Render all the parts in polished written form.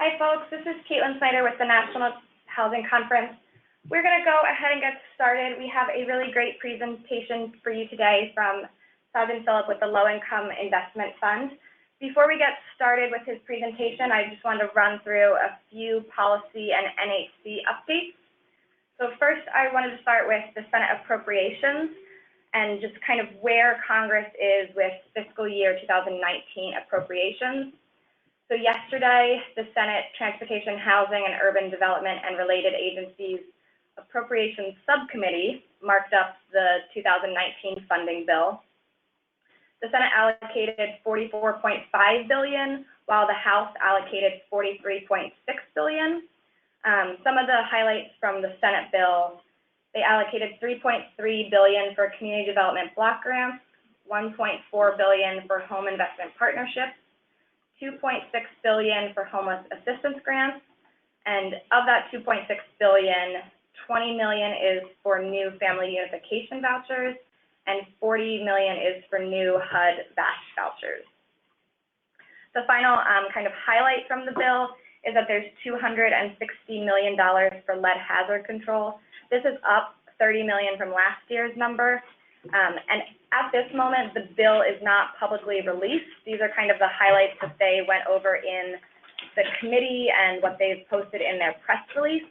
Hi folks, this is Caitlin Snyder with the National Housing Conference. We're going to go ahead and get started. We have a really great presentation for you today from Sergeant Phillip with the Low Income Investment Fund. Before we get started with his presentation, I just wanted to run through a few policy and NHC updates. So first, I wanted to start with the Senate appropriations and just kind of where Congress is with fiscal year 2019 appropriations. So yesterday, the Senate Transportation, Housing, and Urban Development and Related Agencies Appropriations Subcommittee marked up the 2019 funding bill. The Senate allocated $44.5 billion, while the House allocated $43.6 billion. Some of the highlights from the Senate bill: they allocated $3.3 billion for community development block grants, $1.4 billion for home investment partnerships, $2.6 billion for homeless assistance grants, and of that $2.6 billion, $20 million is for new family unification vouchers, and $40 million is for new HUD-VASH vouchers. The final kind of highlight from the bill is that there's $260 million for lead hazard control. This is up $30 million from last year's number. And at this moment, the bill is not publicly released. These are kind of the highlights that they went over in the committee and what they've posted in their press release.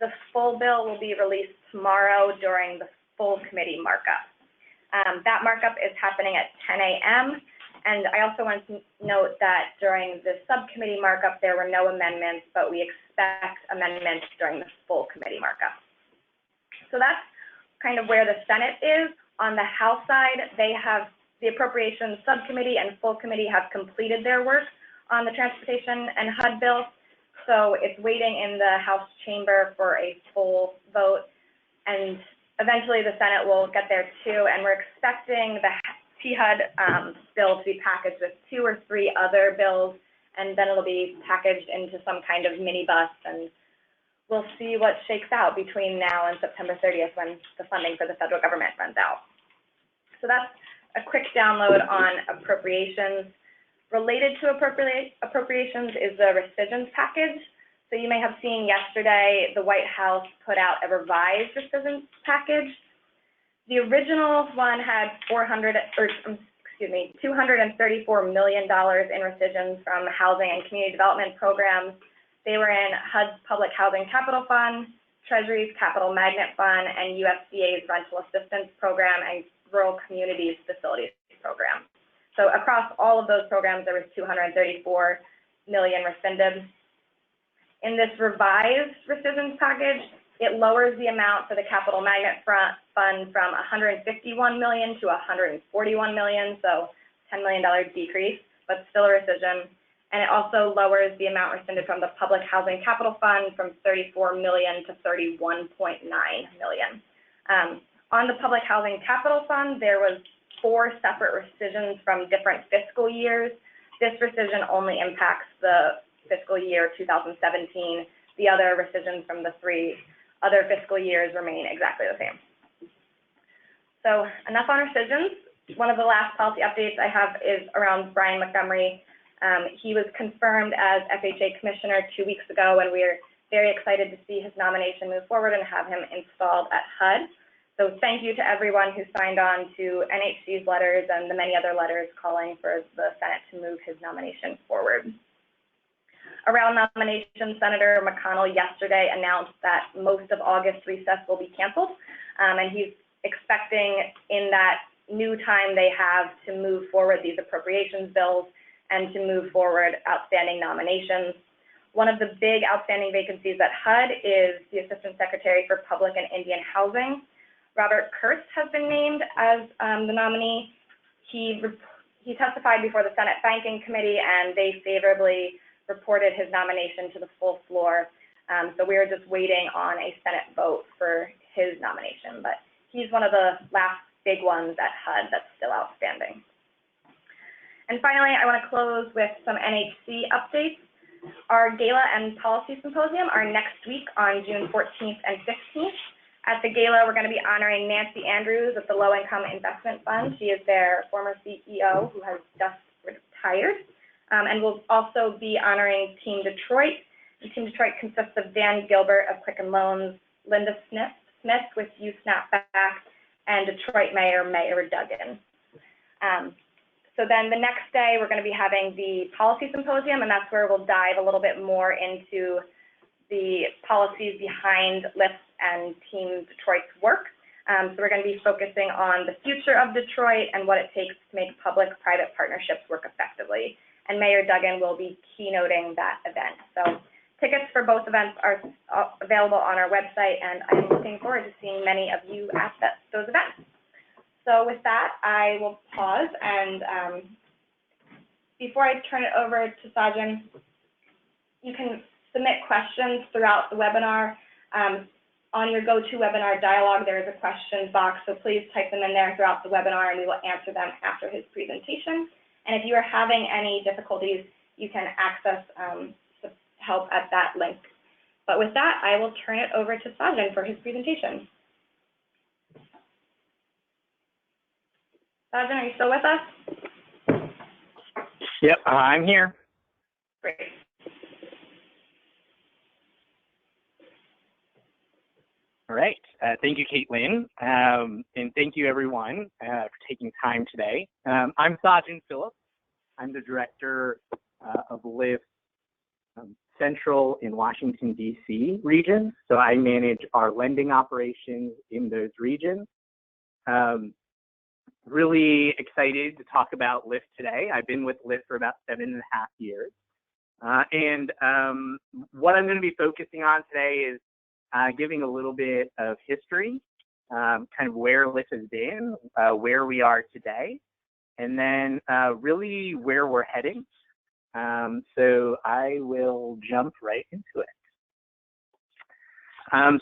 The full bill will be released tomorrow during the full committee markup. That markup is happening at 10 a.m. And I also want to note that during the subcommittee markup, there were no amendments, but we expect amendments during the full committee markup. So that's kind of where the Senate is. On the House side, they have the Appropriations Subcommittee and full committee have completed their work on the transportation and HUD bill. So it's waiting in the House chamber for a full vote. And eventually the Senate will get there too. And we're expecting the THUD bill to be packaged with 2 or 3 other bills, and then it'll be packaged into some kind of minibus, and we'll see what shakes out between now and September 30th when the funding for the federal government runs out. So that's a quick download on appropriations. Related to appropriations is the rescissions package. So you may have seen yesterday the White House put out a revised rescissions package. The original one had $234 million in rescissions from housing and community development programs. They were in HUD's Public Housing Capital Fund, Treasury's Capital Magnet Fund, and USDA's Rental Assistance Program and Rural Communities Facilities Program. So across all of those programs, there was $234 million rescinded. In this revised rescissions package, it lowers the amount for the Capital Magnet Fund from $151 million to $141 million, so $10 million decrease, but still a rescission. And it also lowers the amount rescinded from the Public Housing Capital Fund from $34 million to $31.9 million. On the Public Housing Capital Fund, there was 4 separate rescissions from different fiscal years. This rescission only impacts the fiscal year 2017. The other rescissions from the 3 other fiscal years remain exactly the same. So enough on rescissions. One of the last policy updates I have is around Brian Montgomery. He was confirmed as FHA Commissioner 2 weeks ago, and we're very excited to see his nomination move forward and have him installed at HUD. So thank you to everyone who signed on to NHC's letters and the many other letters calling for the Senate to move his nomination forward. Around nominations, Senator McConnell yesterday announced that most of August recess will be canceled, and he's expecting in that new time they have to move forward these appropriations bills and to move forward outstanding nominations. One of the big outstanding vacancies at HUD is the Assistant Secretary for Public and Indian Housing. Robert Kurtz has been named as the nominee. He testified before the Senate Banking Committee, and they favorably reported his nomination to the full floor. So we are just waiting on a Senate vote for his nomination, but he's one of the last big ones at HUD that's still outstanding. And finally, I want to close with some NHC updates. Our Gala and Policy Symposium are next week on June 14th and 15th. At the gala, we're going to be honoring Nancy Andrews of the Low Income Investment Fund. She is their former CEO who has just retired. And we'll also be honoring Team Detroit And Team Detroit consists of Dan Gilbert of Quicken Loans, Linda Smith with You Snapback, and Detroit Mayor Duggan. So then the next day, we're going to be having the policy symposium, and that's where we'll dive a little bit more into the policies behind LIIF and Team Detroit's work. So we're going to be focusing on the future of Detroit and what it takes to make public-private partnerships work effectively. And Mayor Duggan will be keynoting that event. So tickets for both events are available on our website, and I'm looking forward to seeing many of you at those events. So with that, I will pause, and before I turn it over to Sajan, you can submit questions throughout the webinar. On your GoToWebinar dialog, there is a questions box, so please type them in there throughout the webinar, and we will answer them after his presentation. And if you are having any difficulties, you can access help at that link. But with that, I will turn it over to Sajan for his presentation. Sajan, are you still with us? Yep, I'm here. Great. All right. Thank you, Caitlin, and thank you, everyone, for taking time today. I'm Sajan Phillips. I'm the director of LIIF Central in Washington, D.C. region. So I manage our lending operations in those regions. Really excited to talk about LIIF today. I've been with LIIF for about 7.5 years. And what I'm going to be focusing on today is giving a little bit of history, kind of where LIIF has been, where we are today, and then really where we're heading. So I will jump right into it.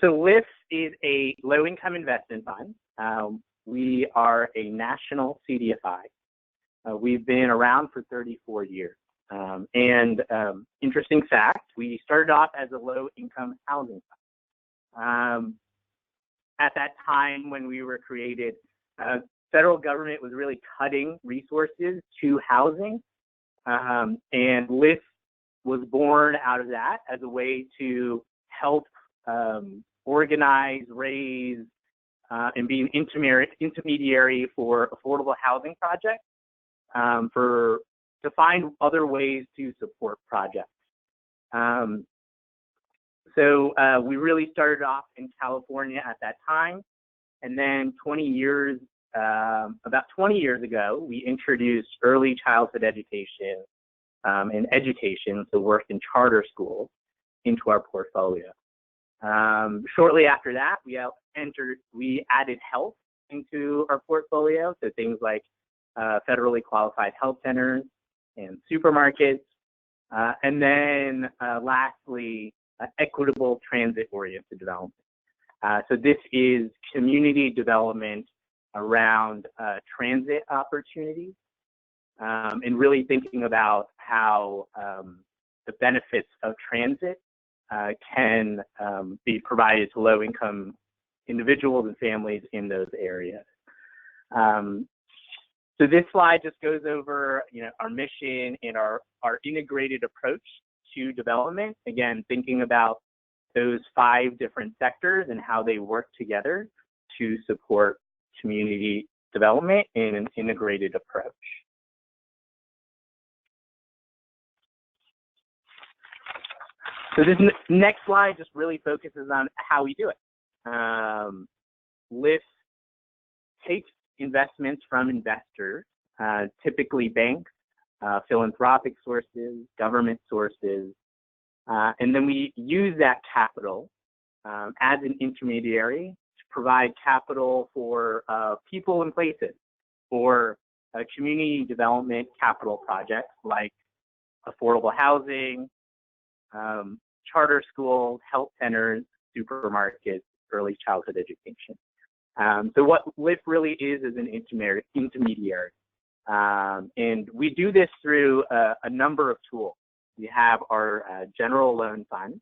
So LIIF is a low-income investment fund. We are a national CDFI. We've been around for 34 years. Interesting fact, we started off as a low-income housing fund. At that time when we were created, federal government was really cutting resources to housing. And LIIF was born out of that as a way to help organize, raise, and be an intermediary for affordable housing projects, to find other ways to support projects. So we really started off in California at that time, and then about 20 years ago, we introduced early childhood education and education to work in charter schools into our portfolio. Shortly after that, we added health into our portfolio, so things like federally qualified health centers and supermarkets, and then lastly, equitable transit-oriented development. So this is community development around transit opportunities, and really thinking about how the benefits of transit can be provided to low-income individuals and families in those areas. So this slide just goes over, our mission and our integrated approach to development. Again, thinking about those 5 different sectors and how they work together to support community development in an integrated approach. So this next slide just really focuses on how we do it. LIIF takes investments from investors, typically banks, philanthropic sources, government sources, and then we use that capital as an intermediary to provide capital for people and places, for community development capital projects like affordable housing, charter schools, health centers, supermarkets, early childhood education. So what LIIF really is an intermediary. And we do this through a number of tools. We have our general loan funds.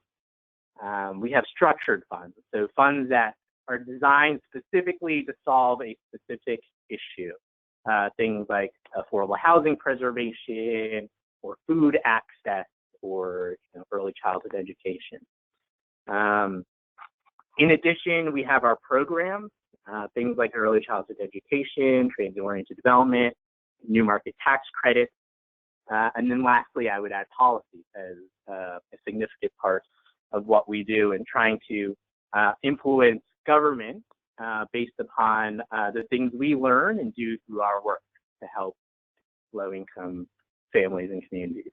We have structured funds, so funds that are designed specifically to solve a specific issue. Things like affordable housing preservation or food access or early childhood education. In addition, we have our programs, things like early childhood education, transit-oriented development, new market tax credits, and then lastly, I would add policy as a significant part of what we do in trying to influence government based upon the things we learn and do through our work to help low-income families and communities.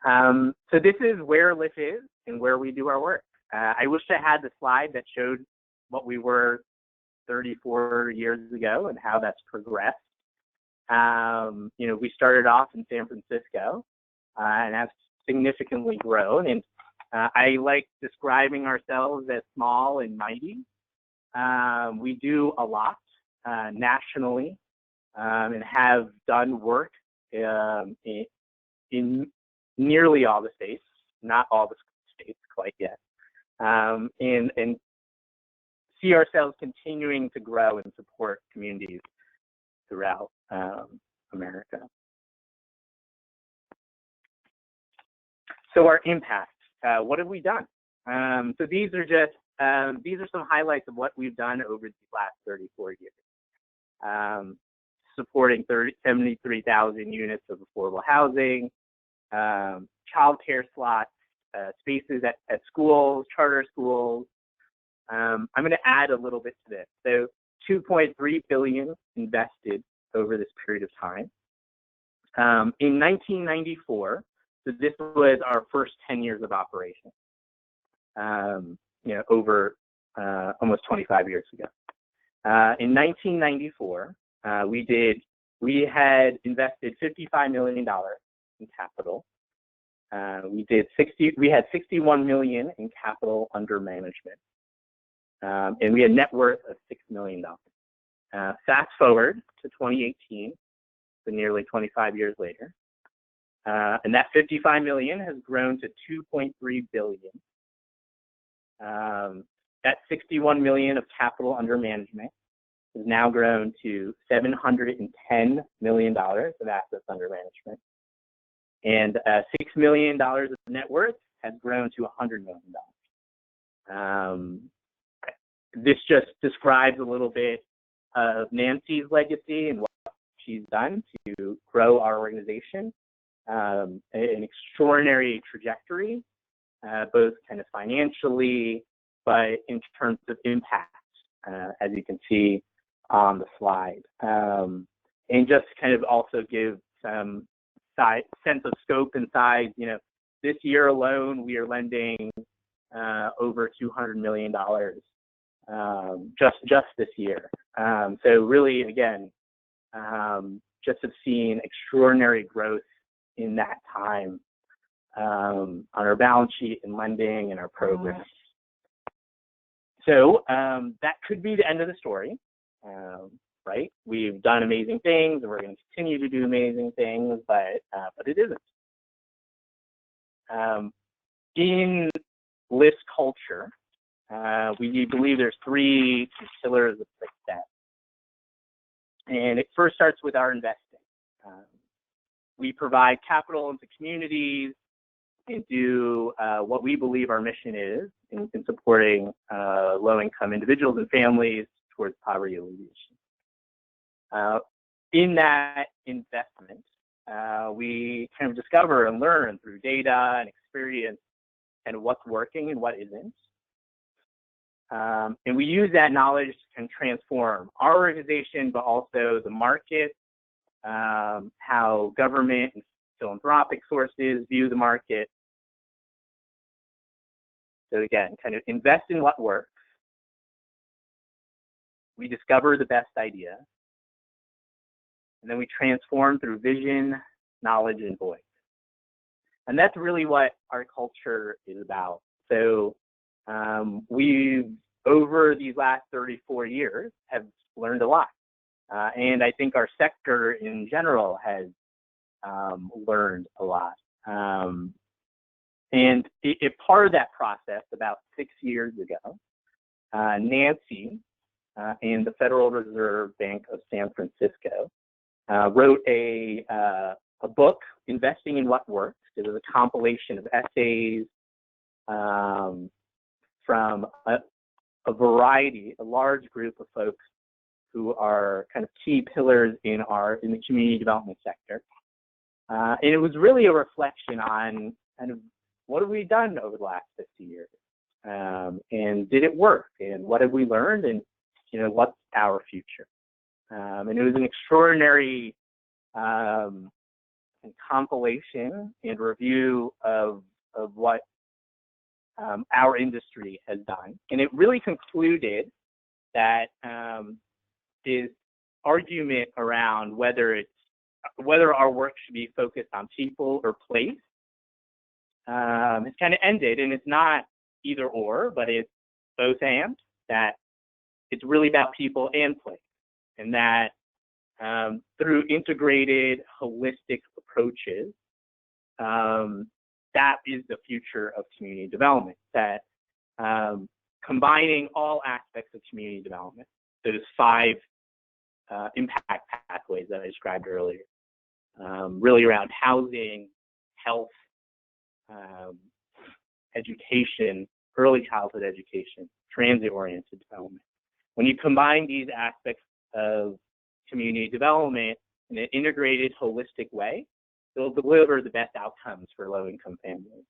So this is where LIIF is and where we do our work. I wish I had the slide that showed what we were 34 years ago and how that's progressed. We started off in San Francisco and have significantly grown. And I like describing ourselves as small and mighty. We do a lot nationally and have done work in nearly all the states, not all the states quite yet, and see ourselves continuing to grow and support communities throughout America. So our impact, what have we done? So these are some highlights of what we've done over these last 34 years. Supporting 73,000 units of affordable housing, child care slots, spaces at schools, charter schools. I'm going to add a little bit to this. So $2.3 billion invested over this period of time. In 1994, so this was our first 10 years of operation, over almost 25 years ago. In 1994, we had invested $55 million in capital. We had $61 million in capital under management, and we had net worth of $6 million. Fast forward to 2018, so nearly 25 years later, and that $55 million has grown to $2.3 billion. That $61 million of capital under management has now grown to $710 million of assets under management. And $6 million of net worth has grown to $100 million. This just describes a little bit of Nancy's legacy and what she's done to grow our organization. An extraordinary trajectory, both kind of financially, but in terms of impact, as you can see on the slide. And just kind of also give some sense of scope and size. This year alone, we are lending over $200 million just this year. So really, again, just have seen extraordinary growth in that time on our balance sheet and lending and our programs. So that could be the end of the story, right? We've done amazing things, and we're going to continue to do amazing things, but it isn't. In LIIF's culture, we believe there's three pillars of success, and it first starts with our investing. We provide capital into communities and do what we believe our mission is in supporting low-income individuals and families towards poverty alleviation. In that investment, we kind of discover and learn through data and experience and what's working and what isn't. And we use that knowledge to transform our organization, but also the market, how government and philanthropic sources view the market. So again, kind of invest in what works. We discover the best idea. And then we transform through vision, knowledge, and voice. And that's really what our culture is about. So we've, over these last 34 years, have learned a lot. And I think our sector in general has learned a lot. And part of that process, about 6 years ago, Nancy and the Federal Reserve Bank of San Francisco wrote a a book, Investing in What Works. It was a compilation of essays from a variety, a large group of folks who are kind of key pillars in the community development sector. And it was really a reflection on kind of what have we done over the last 50 years, and did it work, and what have we learned, and what's our future. And it was an extraordinary compilation and review of what our industry has done. And it really concluded that this argument around whether our work should be focused on people or place has kind of ended, and it's not either or, but it's both and, that it's really about people and place, and that through integrated, holistic approaches, that is the future of community development, that combining all aspects of community development, those 5 impact pathways that I described earlier, really around housing, health, education, early childhood education, transit-oriented development. When you combine these aspects of community development in an integrated, holistic way, it'll deliver the best outcomes for low-income families.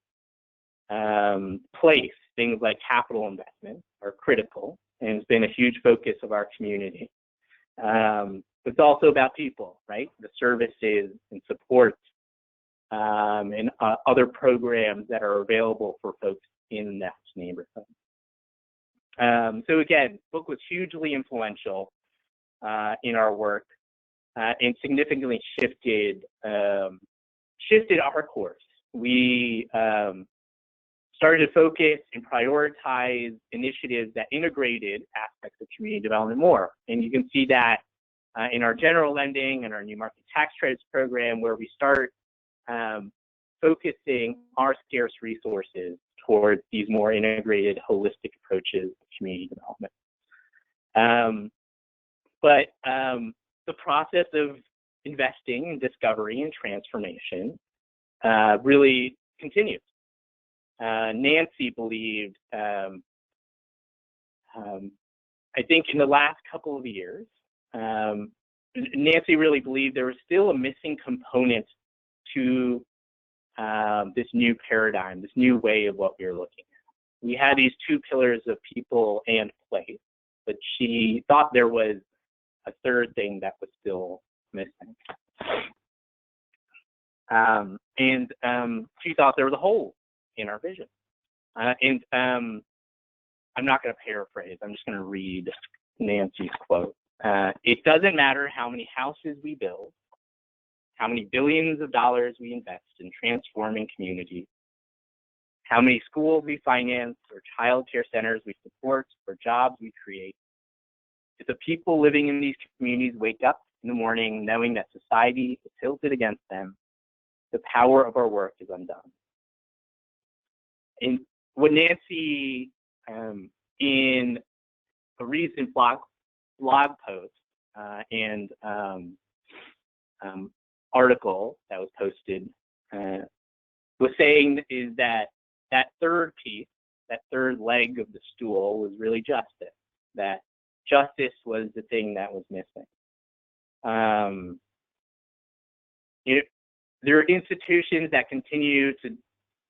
Place, things like capital investment are critical, and it's been a huge focus of our community. It's also about people, right? The services and support and other programs that are available for folks in that neighborhood. So again, the book was hugely influential in our work and significantly shifted our course. We started to focus and prioritize initiatives that integrated aspects of community development more. And you can see that in our general lending and our new market tax credits program, where we start focusing our scarce resources towards these more integrated, holistic approaches to community development. But the process of investing in discovery and transformation really continues. Nancy believed, I think in the last couple of years, Nancy really believed there was still a missing component to this new paradigm, this new way of what we were looking at. We had these 2 pillars of people and place, but she thought there was a third thing that was still missing. And she thought there was a hole in our vision. And I'm not going to paraphrase, I'm just going to read Nancy's quote. It doesn't matter how many houses we build, how many billions of dollars we invest in transforming communities, how many schools we finance or child care centers we support or jobs we create. If the people living in these communities wake up in the morning knowing that society is tilted against them, the power of our work is undone. And what Nancy, in a recent blog post and article that was posted, was saying is that third piece, that third leg of the stool was really justice, that justice was the thing that was missing. There are institutions that continue to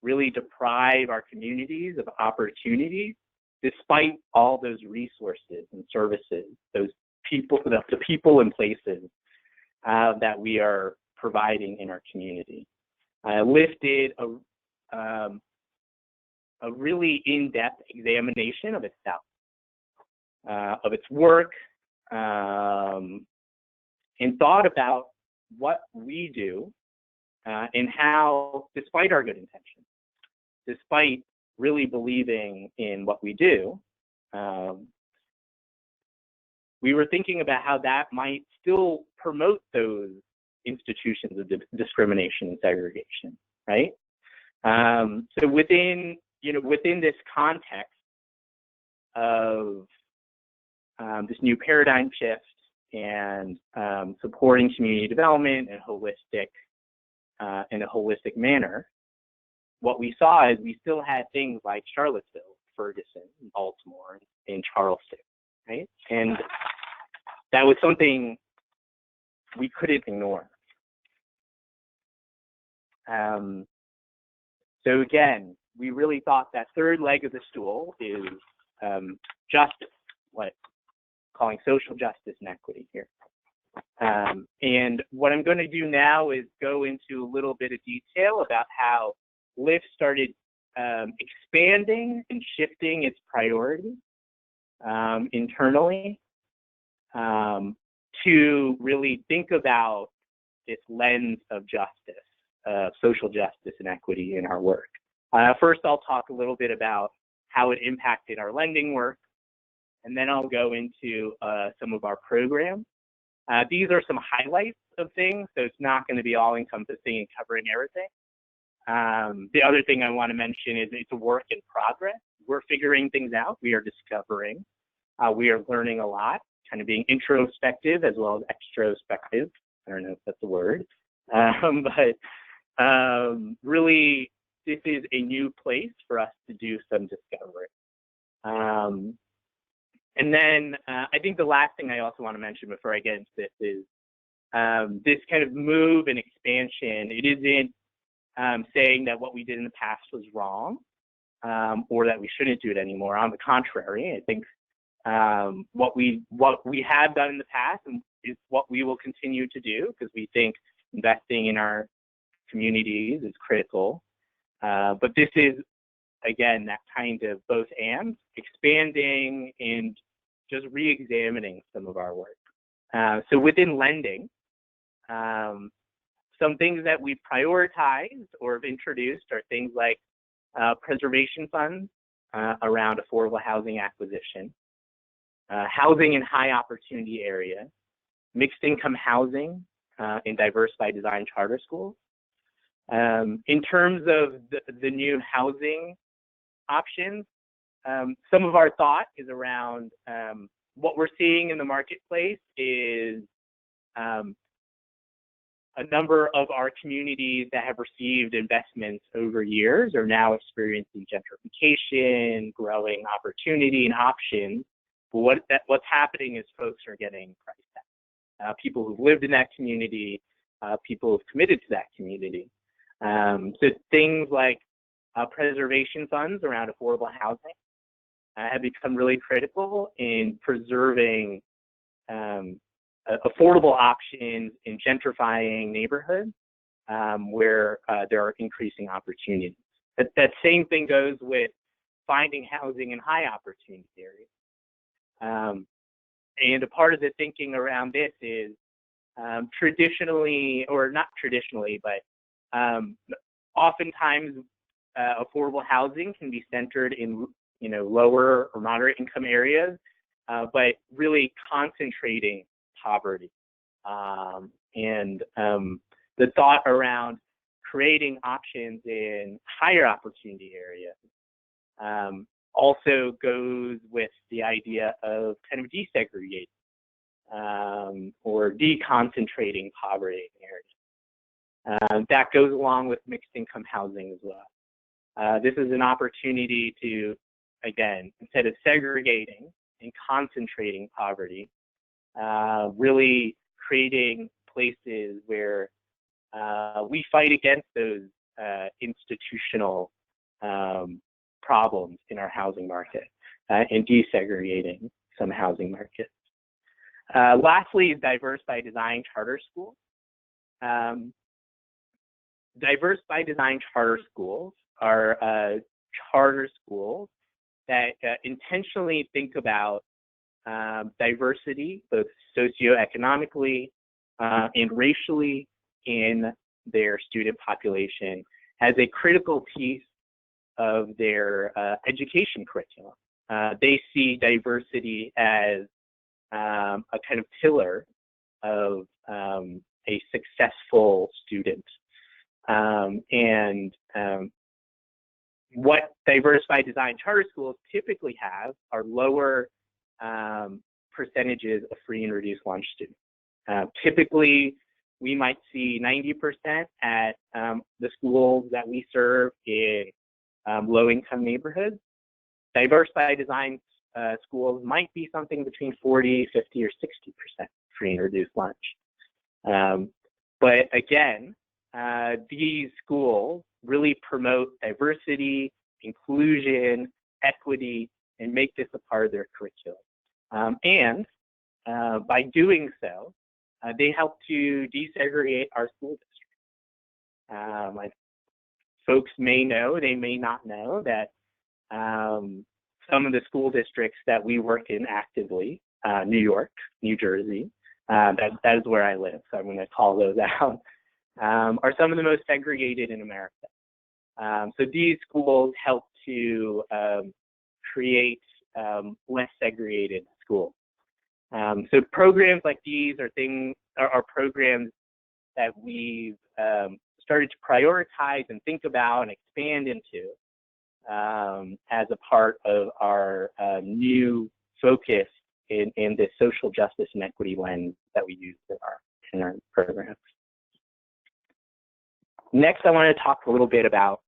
really deprive our communities of opportunities, despite all those resources and services, those people, the people and places that we are providing in our community. LIIF did a really in-depth examination of itself, of its work, and thought about what we do and how, despite our good intentions, despite really believing in what we do, we were thinking about how that might still promote those institutions of discrimination and segregation, right? So within this context of this new paradigm shift and supporting community development and holistic in a holistic manner, what we saw is we still had things like Charlottesville, Ferguson, Baltimore, and Charleston, right? And that was something we couldn't ignore. So again, we really thought that third leg of the stool is justice, calling social justice and equity here. And what I'm going to do now is go into a little bit of detail about how LIIF started expanding and shifting its priorities internally to really think about this lens of justice, social justice and equity in our work. First, I'll talk a little bit about how it impacted our lending work, and then I'll go into some of our programs. These are some highlights of things, so it's not going to be all-encompassing and covering everything. The other thing I want to mention is it's a work in progress. We're figuring things out. We are discovering. We are learning a lot, kind of being introspective as well as extrospective. I don't know if that's a word. But really, this is a new place for us to do some discovery. And then I think the last thing I also want to mention before I get into this is this kind of move and expansion. It isn't saying that what we did in the past was wrong or that we shouldn't do it anymore. On the contrary, I think what we have done in the past is what we will continue to do, because we think investing in our communities is critical. But this is, again, that kind of both and, expanding and just re-examining some of our work. So within lending, some things that we've prioritized or have introduced are things like preservation funds around affordable housing acquisition, housing in high opportunity areas, mixed income housing in diverse by design charter schools. In terms of the new housing options, some of our thought is around what we're seeing in the marketplace is a number of our communities that have received investments over years are now experiencing gentrification, growing opportunity and options. But what's happening is folks are getting priced out. People who've lived in that community, people who've committed to that community. So things like preservation funds around affordable housing have become really critical in preserving affordable options in gentrifying neighborhoods where there are increasing opportunities. That same thing goes with finding housing in high opportunity areas. And a part of the thinking around this is traditionally, or not traditionally, but oftentimes affordable housing can be centered in lower or moderate income areas, but really concentrating poverty. And the thought around creating options in higher opportunity areas also goes with the idea of kind of desegregating or deconcentrating poverty areas. That goes along with mixed income housing as well. This is an opportunity to, again, instead of segregating and concentrating poverty, really creating places where we fight against those institutional problems in our housing market and desegregating some housing markets. Lastly, diverse by design charter schools. Diverse by design charter schools are charter schools that intentionally think about diversity, both socioeconomically and racially, in their student population as a critical piece of their education curriculum. They see diversity as a kind of pillar of a successful student. What diverse by design charter schools typically have are lower percentages of free and reduced lunch students. Typically, we might see 90% at the schools that we serve in low-income neighborhoods. Diverse by design schools might be something between 40, 50, or 60% free and reduced lunch. But again, these schools really promote diversity, inclusion, equity, and make this a part of their curriculum. And by doing so, they help to desegregate our school district. Folks may know, they may not know that some of the school districts that we work in actively, New York, New Jersey, that is where I live, so I'm going to call those out, are some of the most segregated in America. So these schools help to create less segregated schools. So programs like these are programs that we've started to prioritize and think about and expand into as a part of our new focus in the social justice and equity lens that we use in our programs. Next, I want to talk a little bit about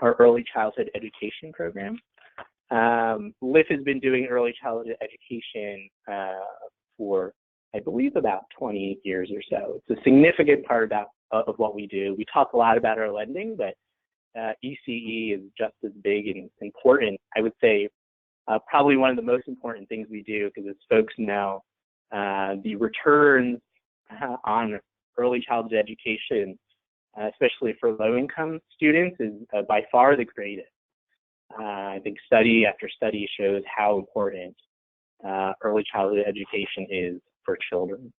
our early childhood education program. LIIF has been doing early childhood education for, I believe, about 20 years or so. It's a significant part of what we do. We talk a lot about our lending, but ECE is just as big and important. I would say probably one of the most important things we do, because as folks know, the returns on early childhood education, especially for low-income students, is by far the greatest. I think study after study shows how important early childhood education is for children.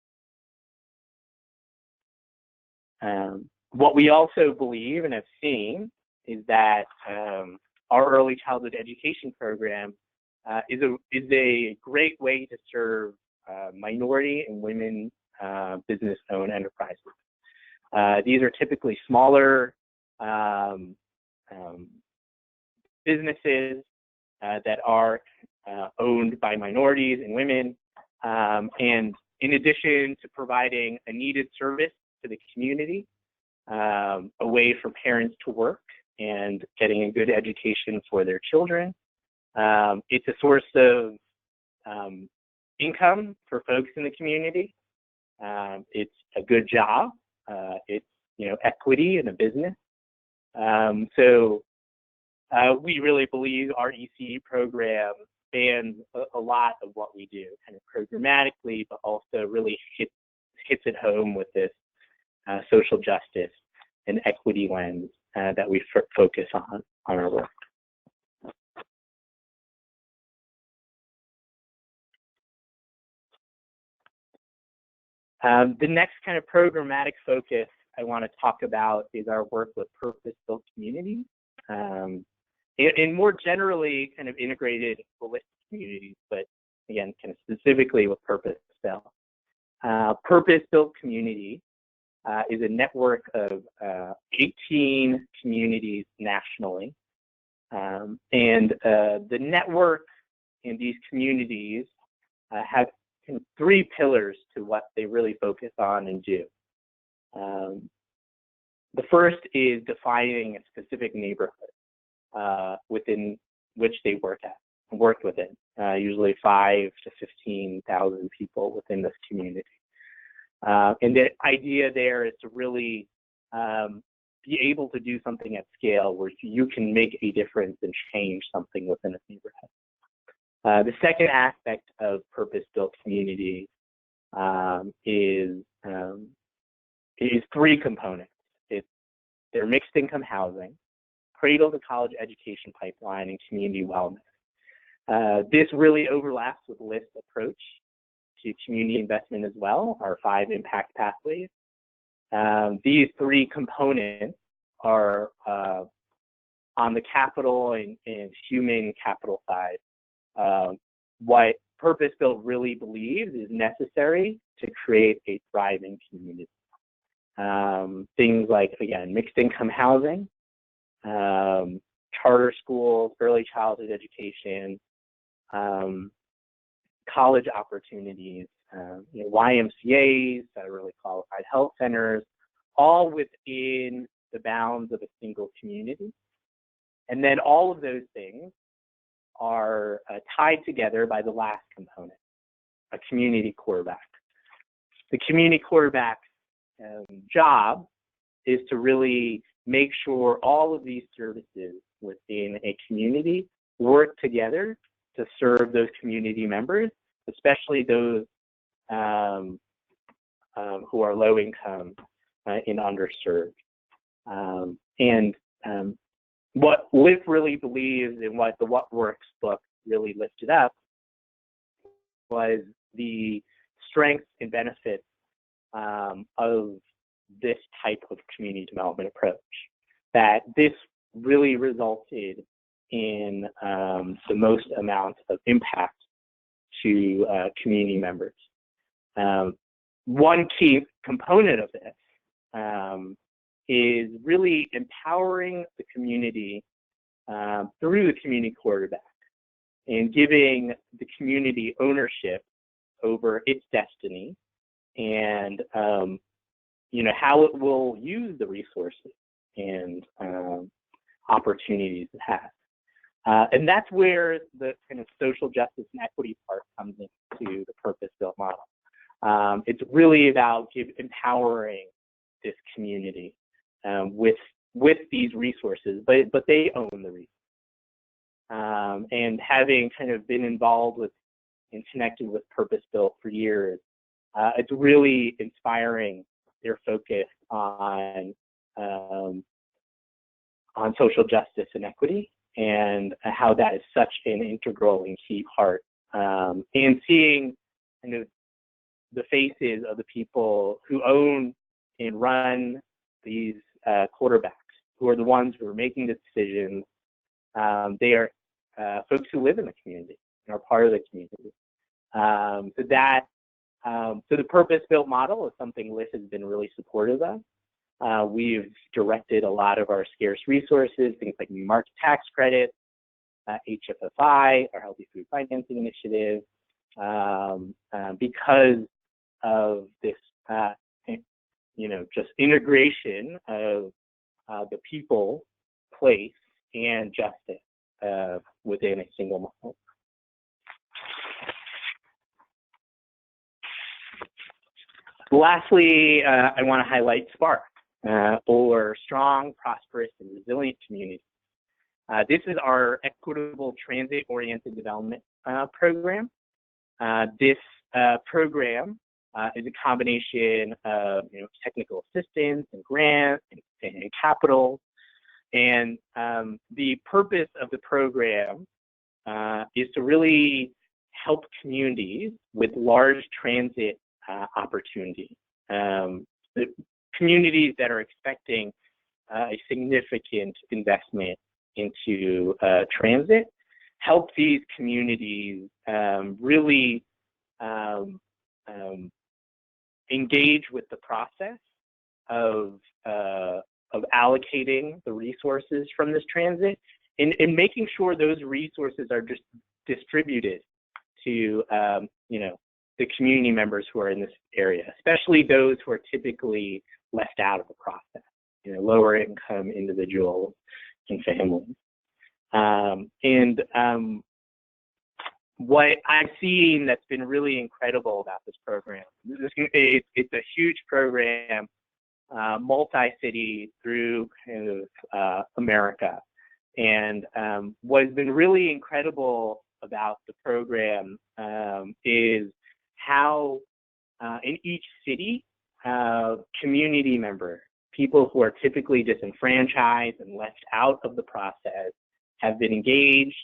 What we also believe and have seen is that our early childhood education program is a great way to serve minority and women business-owned enterprises. These are typically smaller businesses that are owned by minorities and women. And in addition to providing a needed service to the community, a way for parents to work and getting a good education for their children, it's a source of income for folks in the community. It's a good job. It's equity in a business. So we really believe our ECE program spans a lot of what we do, kind of programmatically, but also really hits it home with this social justice and equity lens that we focus on our work. The next kind of programmatic focus I want to talk about is our work with purpose-built communities, and more generally kind of integrated holistic communities, but again, kind of specifically with purpose-built. Purpose-built community is a network of 18 communities nationally. And the network in these communities have kind of three pillars to what they really focus on and do. The first is defining a specific neighborhood within which they work within, usually 5,000 to 15,000 people within this community. And the idea there is to really be able to do something at scale where you can make a difference and change something within a neighborhood. The second aspect of purpose-built community is three components. They're mixed income housing, cradle to college education pipeline, and community wellness. This really overlaps with LIIF's approach to community investment as well, our 5 impact pathways. These three components are on the capital and human capital side. What Purpose-Built really believes is necessary to create a thriving community. Things like, again, mixed income housing, charter schools, early childhood education, college opportunities, YMCAs, federally qualified health centers, all within the bounds of a single community. And then all of those things are tied together by the last component, a community quarterback. The community quarterback's job is to really make sure all of these services within a community work together to serve those community members, especially those who are low income and underserved. What LIIF really believes and what the What Works book really lifted up was the strengths and benefits of this type of community development approach, that this really resulted in the most amount of impact to community members. One key component of this is really empowering the community through the community quarterback and giving the community ownership over its destiny and how it will use the resources and opportunities it has. And that's where the kind of social justice and equity part comes into the purpose-built model. It's really about empowering this community with these resources, but they own the resources. And having kind of been involved with and connected with Purpose-Built for years, it's really inspiring their focus on social justice and equity, and how that is such an integral and key part. And seeing kind of the faces of the people who own and run these quarterbacks, who are the ones who are making the decisions. They are folks who live in the community and are part of the community. So the purpose-built model is something LIIF has been really supportive of. We've directed a lot of our scarce resources, things like new market tax credits, HFFI, our Healthy Food Financing Initiative, because of this, just integration of the people, place, and justice within a single model. Lastly, I want to highlight SPARK, or Strong, Prosperous, and Resilient Communities. This is our equitable transit-oriented development program. This program is a combination of technical assistance and grants and capital. And the purpose of the program is to really help communities with large transit opportunity. The communities that are expecting a significant investment into transit, help these communities really engage with the process of allocating the resources from this transit and making sure those resources are just distributed to the community members who are in this area, especially those who are typically left out of the process, lower income individuals and families. What I've seen that's been really incredible about this program, it's a huge program, multi-city through kind of America. And what's been really incredible about the program is how in each city, community member, people who are typically disenfranchised and left out of the process have been engaged,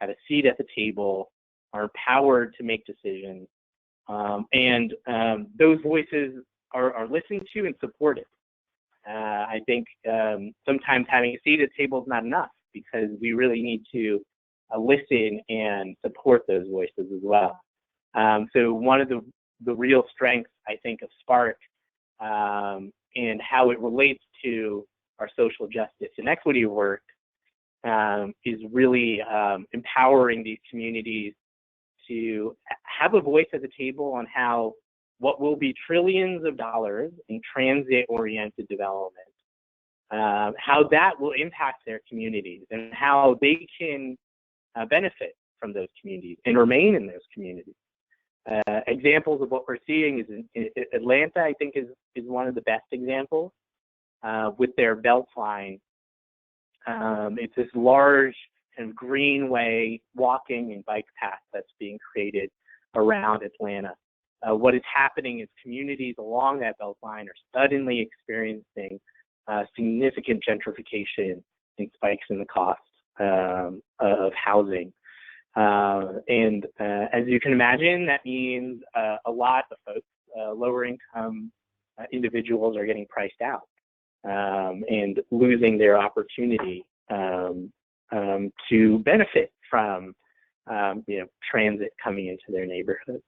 have a seat at the table, are empowered to make decisions, and those voices are listened to and supported. I think sometimes having a seat at the table is not enough, because we really need to listen and support those voices as well. So one of the real strengths, I think, of SPARK and how it relates to our social justice and equity work is really empowering these communities to have a voice at the table on how what will be trillions of dollars in transit-oriented development, how that will impact their communities and how they can benefit from those communities and remain in those communities. Examples of what we're seeing is in Atlanta, I think, is one of the best examples with their Beltline. It's this large kind of greenway walking and bike path that's being created around Atlanta. What is happening is communities along that Beltline are suddenly experiencing significant gentrification and spikes in the cost of housing. And as you can imagine, that means a lot of folks, lower income individuals, are getting priced out and losing their opportunity to benefit from transit coming into their neighborhood.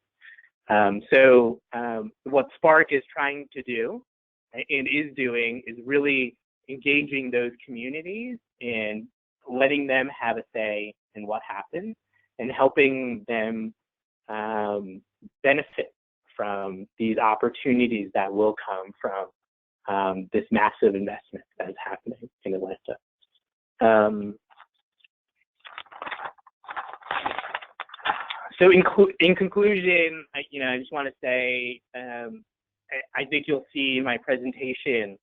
So what Spark is trying to do and is doing is really engaging those communities and letting them have a say in what happens and helping them benefit from these opportunities that will come from this massive investment that is happening in Atlanta. So in conclusion, I just want to say, I think you'll see in my presentation,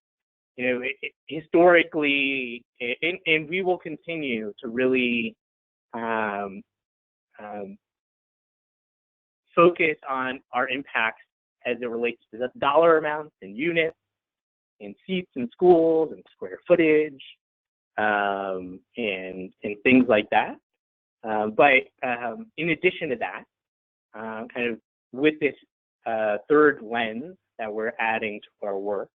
historically, and we will continue to really focus on our impacts as it relates to the dollar amounts and units and seats in schools and square footage and things like that. But in addition to that, kind of with this third lens that we're adding to our work,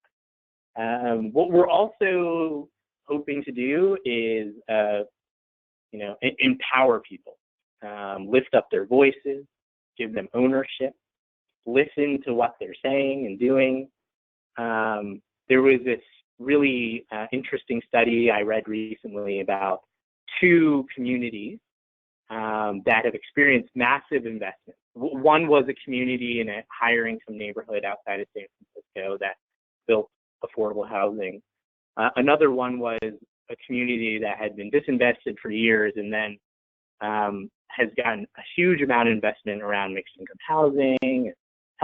what we're also hoping to do is, empower people, lift up their voices, give them ownership, listen to what they're saying and doing. There was this really interesting study I read recently about 2 communities that have experienced massive investment. One was a community in a higher income neighborhood outside of San Francisco that built affordable housing. Another one was a community that had been disinvested for years and then has gotten a huge amount of investment around mixed income housing,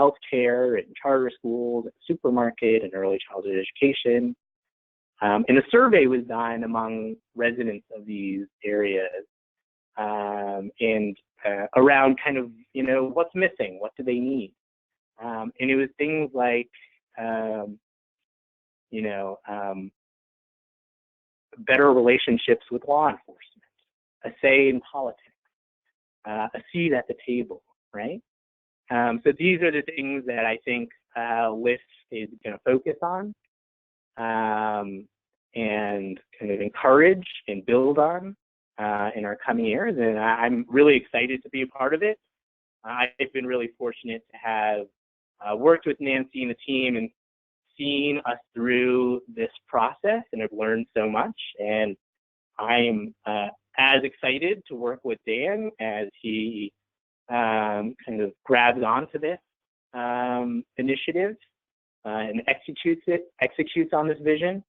healthcare, and charter schools, and supermarket, and early childhood education. And a survey was done among residents of these areas and around kind of, what's missing, what do they need? And it was things like, better relationships with law enforcement, a say in politics, a seat at the table, right? So these are the things that I think LIIF is going to focus on and kind of encourage and build on in our coming years. And I'm really excited to be a part of it. I've been really fortunate to have worked with Nancy and the team and seen us through this process, and I've learned so much. And I'm as excited to work with Dan as he kind of grabs onto this initiative and executes on this vision.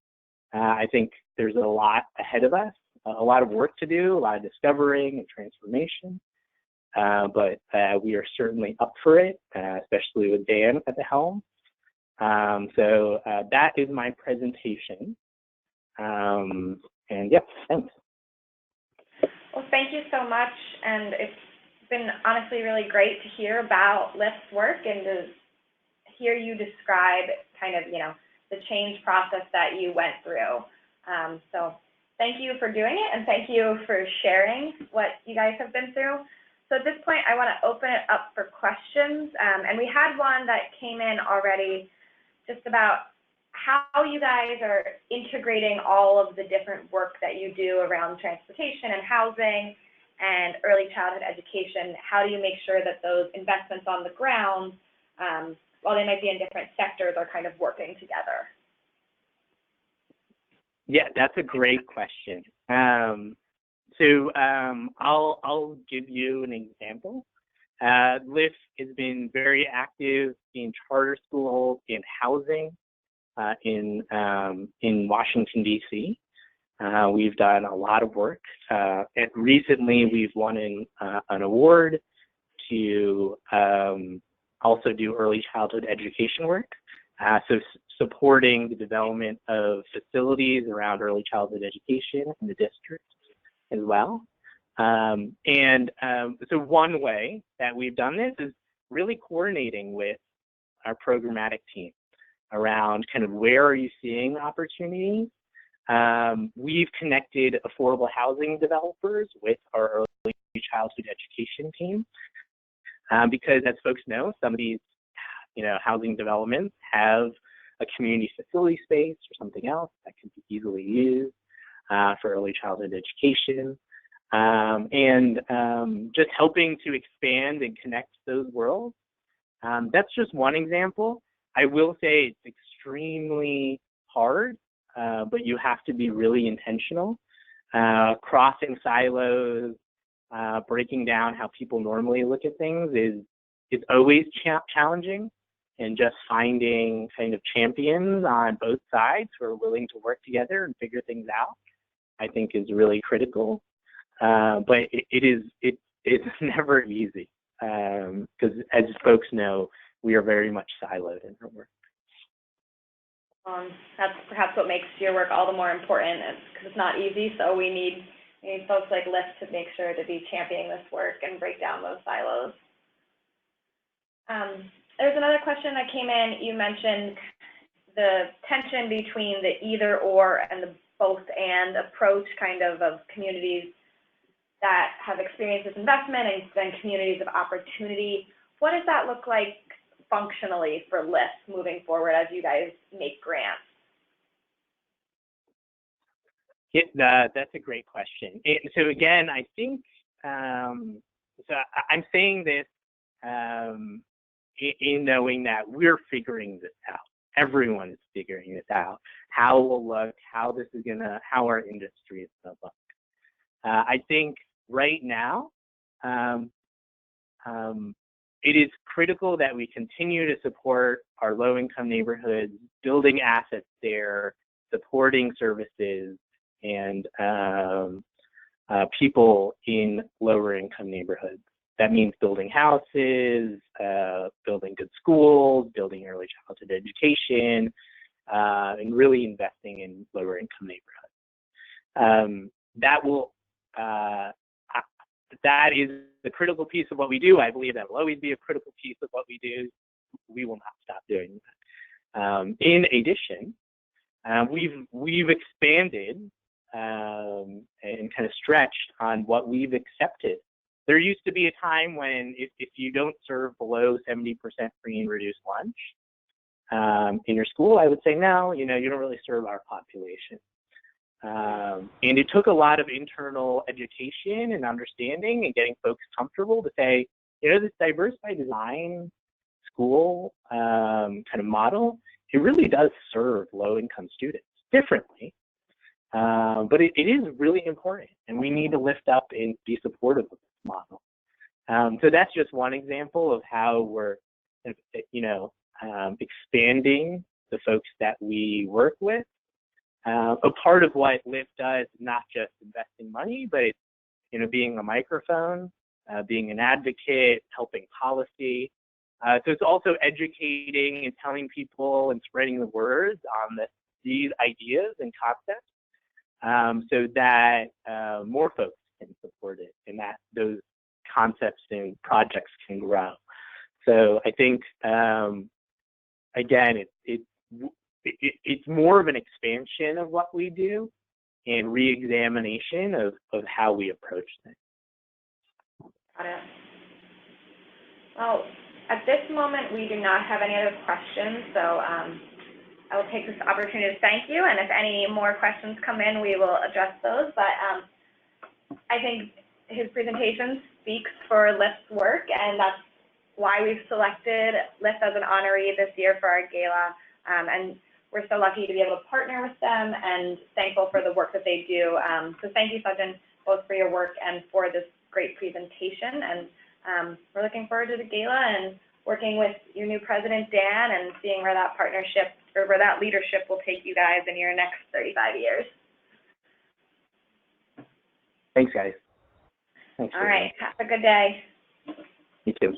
I think there's a lot ahead of us, a lot of work to do, a lot of discovering and transformation. But we are certainly up for it, especially with Dan at the helm. So that is my presentation. And yeah, thanks. Well, thank you so much. And it's been honestly really great to hear about LIIF's work and to hear you describe kind of, the change process that you went through. So thank you for doing it, and thank you for sharing what you guys have been through. So at this point, I want to open it up for questions. And we had one that came in already just about how you guys are integrating all of the different work that you do around transportation and housing and early childhood education. How do you make sure that those investments on the ground, while they might be in different sectors, are kind of working together? Yeah, that's a great question. So I'll give you an example. LIIF has been very active in charter schools, in housing, in Washington, D.C. We've done a lot of work. And recently, we've won an award to also do early childhood education work. So supporting the development of facilities around early childhood education in the district as well. So one way that we've done this is really coordinating with our programmatic team around kind of where are you seeing opportunities. We've connected affordable housing developers with our early childhood education team because, as folks know, some of these housing developments have a community facility space or something else that can be easily used for early childhood education. Just helping to expand and connect those worlds. That's just one example. I will say it's extremely hard, but you have to be really intentional. Crossing silos, breaking down how people normally look at things is always challenging, and just finding kind of champions on both sides who are willing to work together and figure things out, I think is really critical. But it's never easy because, as folks know, we are very much siloed in our work. That's perhaps what makes your work all the more important, because it's not easy. So we need folks like LIIF to make sure to be championing this work and break down those silos. There's another question that came in. You mentioned the tension between the either or and the both and approach kind of communities that have experienced this investment and then communities of opportunity. What does that look like functionally for LIIF moving forward as you guys make grants? That's a great question. So again, I think, so I'm saying this in knowing that we're figuring this out. Everyone is figuring this out. How it will look, how our industry is going to look. I think right now, it is critical that we continue to support our low-income neighborhoods, building assets there, supporting services, and people in lower-income neighborhoods. That means building houses, building good schools, building early childhood education, and really investing in lower-income neighborhoods. That is the critical piece of what we do. I believe that will always be a critical piece of what we do. We will not stop doing that. In addition, we've expanded and kind of stretched on what we've accepted. There used to be a time when if you don't serve below 70% free and reduced lunch in your school, I would say, no, you don't really serve our population. And it took a lot of internal education and understanding and getting folks comfortable to say, this diverse by design school kind of model, it really does serve low-income students differently. But it is really important, and we need to lift up and be supportive of this model. So that's just one example of how we're, expanding the folks that we work with. A part of what LIIF does is not just investing money, but it's, being a microphone, being an advocate, helping policy. So it's also educating and telling people and spreading the word on these ideas and concepts so that more folks can support it and that those concepts and projects can grow. So I think, again, it's more of an expansion of what we do and re-examination of how we approach things. Got it. Well, at this moment, we do not have any other questions, so I will take this opportunity to thank you, and if any more questions come in, we will address those. But I think his presentation speaks for LIIF's work, and that's why we've selected LIIF as an honoree this year for our gala. And we're so lucky to be able to partner with them and thankful for the work that they do. So thank you, Sajjan, both for your work and for this great presentation. And We're looking forward to the gala and working with your new president, Dan, and seeing where that partnership or where that leadership will take you guys in your next 35 years. Thanks, guys. Thanks. All right. Have a good day. You too.